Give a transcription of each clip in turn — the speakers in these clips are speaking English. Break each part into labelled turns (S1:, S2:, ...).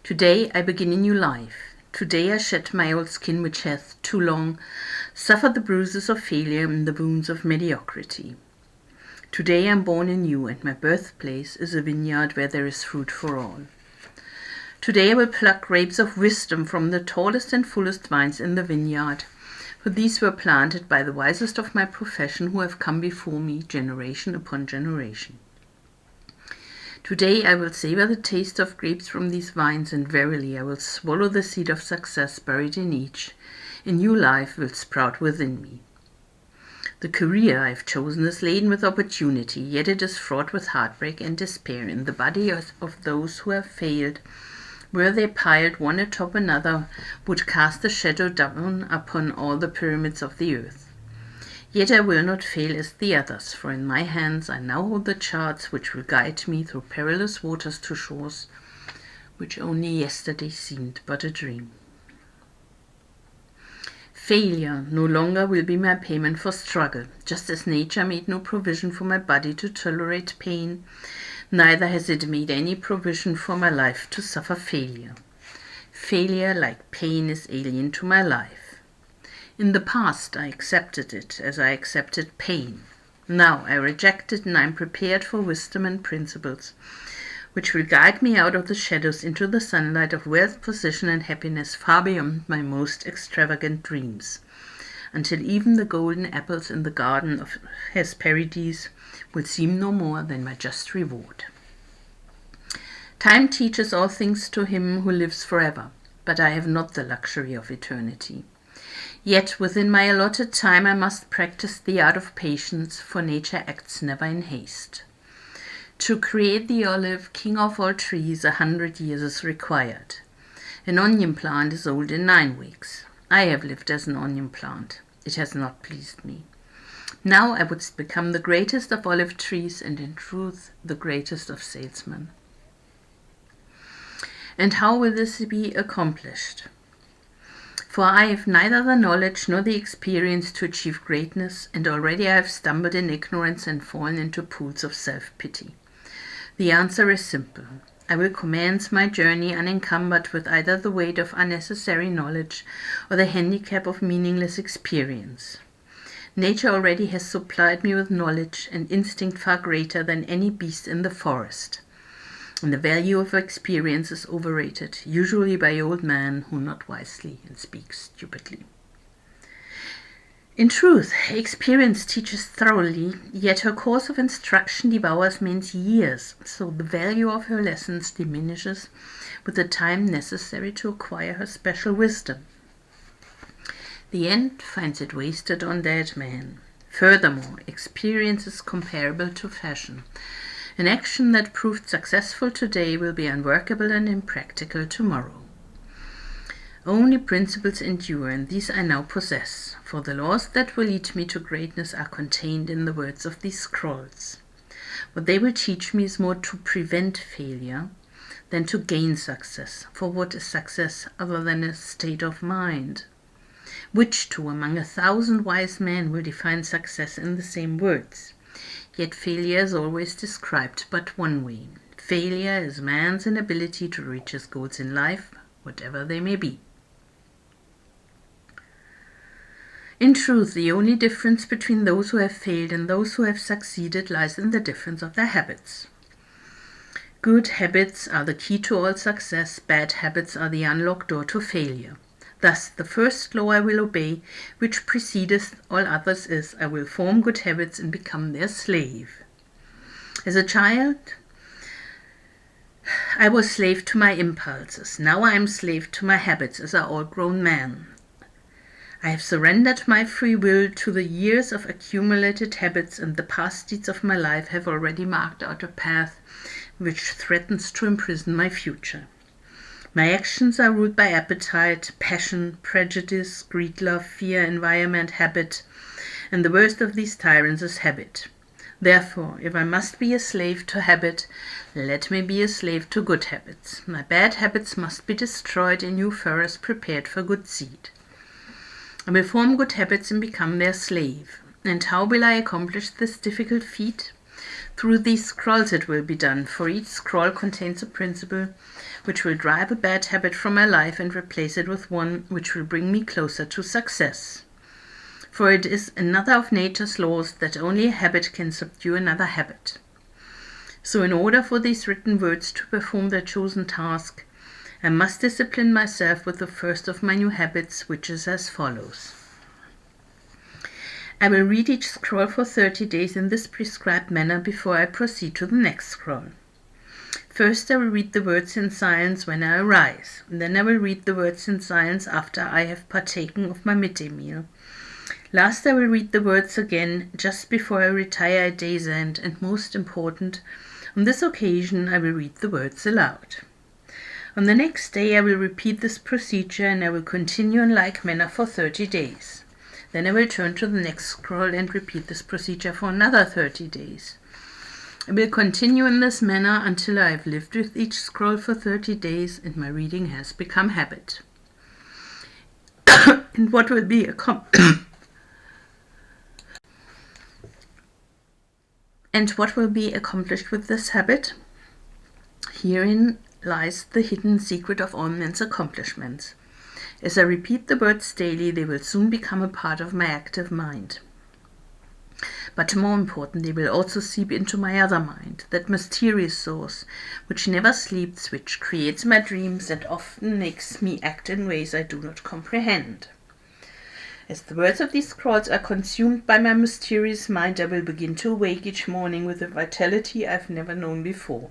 S1: Today I begin a new life. Today I shed my old skin which hath too long suffered the bruises of failure and the wounds of mediocrity. Today I am born anew, and my birthplace is a vineyard where there is fruit for all. Today I will pluck grapes of wisdom from the tallest and fullest vines in the vineyard, for these were planted by the wisest of my profession who have come before me generation upon generation. Today I will savor the taste of grapes from these vines, and verily I will swallow the seed of success buried in each. A new life will sprout within me. The career I have chosen is laden with opportunity, yet it is fraught with heartbreak and despair in the body of those who have failed. Were they piled one atop another, would cast a shadow down upon all the pyramids of the earth. Yet I will not fail as the others, for in my hands I now hold the charts which will guide me through perilous waters to shores which only yesterday seemed but a dream. Failure no longer will be my payment for struggle, just as nature made no provision for my body to tolerate pain, neither has it made any provision for my life to suffer failure. Failure, like pain, is alien to my life. In the past I accepted it as I accepted pain. Now I reject it, and I am prepared for wisdom and principles which will guide me out of the shadows into the sunlight of wealth, position, and happiness far beyond my most extravagant dreams, until even the golden apples in the garden of Hesperides will seem no more than my just reward. Time teaches all things to him who lives forever, but I have not the luxury of eternity. Yet within my allotted time I must practice the art of patience, for nature acts never in haste. To create the olive, king of all trees, 100 years is required. An onion plant is old in 9 weeks. I have lived as an onion plant. It has not pleased me. Now I would become the greatest of olive trees, and in truth the greatest of salesmen. And how will this be accomplished? For I have neither the knowledge nor the experience to achieve greatness, and already I have stumbled in ignorance and fallen into pools of self-pity. The answer is simple. I will commence my journey unencumbered with either the weight of unnecessary knowledge or the handicap of meaningless experience. Nature already has supplied me with knowledge and instinct far greater than any beast in the forest. And the value of experience is overrated, usually by old men who not wisely and speak stupidly. In truth, experience teaches thoroughly, yet her course of instruction devours men's years, so the value of her lessons diminishes with the time necessary to acquire her special wisdom. The end finds it wasted on dead men. Furthermore, experience is comparable to fashion. An action that proved successful today will be unworkable and impractical tomorrow. Only principles endure, and these I now possess, for the laws that will lead me to greatness are contained in the words of these scrolls. What they will teach me is more to prevent failure than to gain success, for what is success other than a state of mind? Which two among 1,000 wise men will define success in the same words? Yet failure is always described but one way. Failure is man's inability to reach his goals in life, whatever they may be. In truth, the only difference between those who have failed and those who have succeeded lies in the difference of their habits. Good habits are the key to all success, bad habits are the unlocked door to failure. Thus, the first law I will obey, which precedeth all others, is, I will form good habits and become their slave. As a child, I was slave to my impulses. Now I am slave to my habits as an all-grown man. I have surrendered my free will to the years of accumulated habits, and the past deeds of my life have already marked out a path which threatens to imprison my future. My actions are ruled by appetite, passion, prejudice, greed, love, fear, environment, habit, and the worst of these tyrants is habit. Therefore, if I must be a slave to habit, let me be a slave to good habits. My bad habits must be destroyed, a new forest prepared for good seed. I will form good habits and become their slave. And how will I accomplish this difficult feat? Through these scrolls it will be done, for each scroll contains a principle which will drive a bad habit from my life and replace it with one which will bring me closer to success. For it is another of nature's laws that only a habit can subdue another habit. So in order for these written words to perform their chosen task, I must discipline myself with the first of my new habits, which is as follows. I will read each scroll for 30 days in this prescribed manner before I proceed to the next scroll. First I will read the words in silence when I arise. Then I will read the words in silence after I have partaken of my midday meal. Last I will read the words again just before I retire at day's end, and most important, on this occasion I will read the words aloud. On the next day I will repeat this procedure, and I will continue in like manner for 30 days. Then I will turn to the next scroll and repeat this procedure for another 30 days. I will continue in this manner until I have lived with each scroll for 30 days and my reading has become habit. And what will be accomplished with this habit? Herein lies the hidden secret of all men's accomplishments. As I repeat the words daily, they will soon become a part of my active mind. But more important, they will also seep into my other mind, that mysterious source which never sleeps, which creates my dreams and often makes me act in ways I do not comprehend. As the words of these scrolls are consumed by my mysterious mind, I will begin to awake each morning with a vitality I've never known before.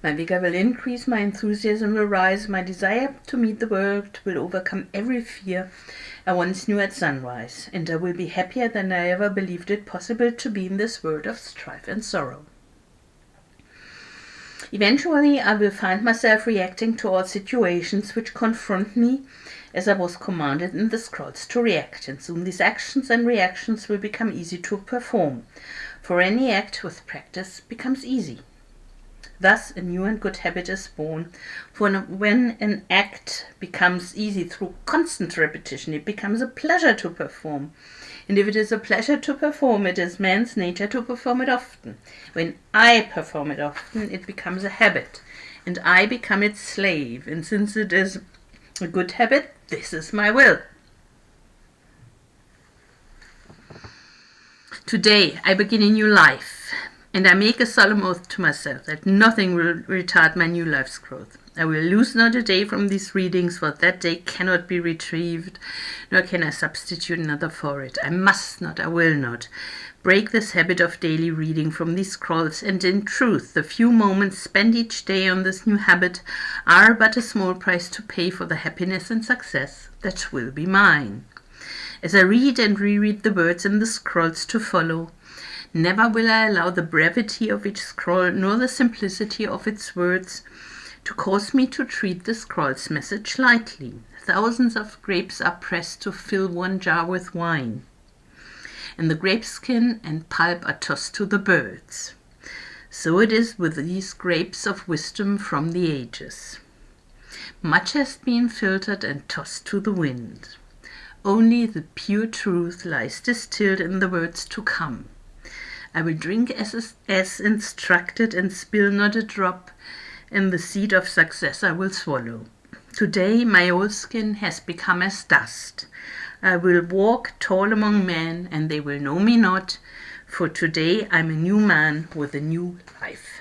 S1: My vigor will increase, my enthusiasm will rise, my desire to meet the world will overcome every fear I once knew at sunrise, and I will be happier than I ever believed it possible to be in this world of strife and sorrow. Eventually, I will find myself reacting to all situations which confront me as I was commanded in the scrolls to react, and soon these actions and reactions will become easy to perform, for any act with practice becomes easy. Thus, a new and good habit is born, for when an act becomes easy through constant repetition, it becomes a pleasure to perform. And if it is a pleasure to perform, it is man's nature to perform it often. When I perform it often, it becomes a habit, and I become its slave. And since it is a good habit, this is my will. Today, I begin a new life. And I make a solemn oath to myself that nothing will retard my new life's growth. I will lose not a day from these readings, for that day cannot be retrieved, nor can I substitute another for it. I must not, I will not, break this habit of daily reading from these scrolls, and in truth, the few moments spent each day on this new habit are but a small price to pay for the happiness and success that will be mine. As I read and reread the words in the scrolls to follow, never will I allow the brevity of each scroll nor the simplicity of its words to cause me to treat the scroll's message lightly. Thousands of grapes are pressed to fill one jar with wine, and the grape skin and pulp are tossed to the birds. So it is with these grapes of wisdom from the ages. Much has been filtered and tossed to the wind. Only the pure truth lies distilled in the words to come. I will drink as instructed and spill not a drop, and the seed of success I will swallow. Today my old skin has become as dust. I will walk tall among men, and they will know me not, for today I'm a new man with a new life.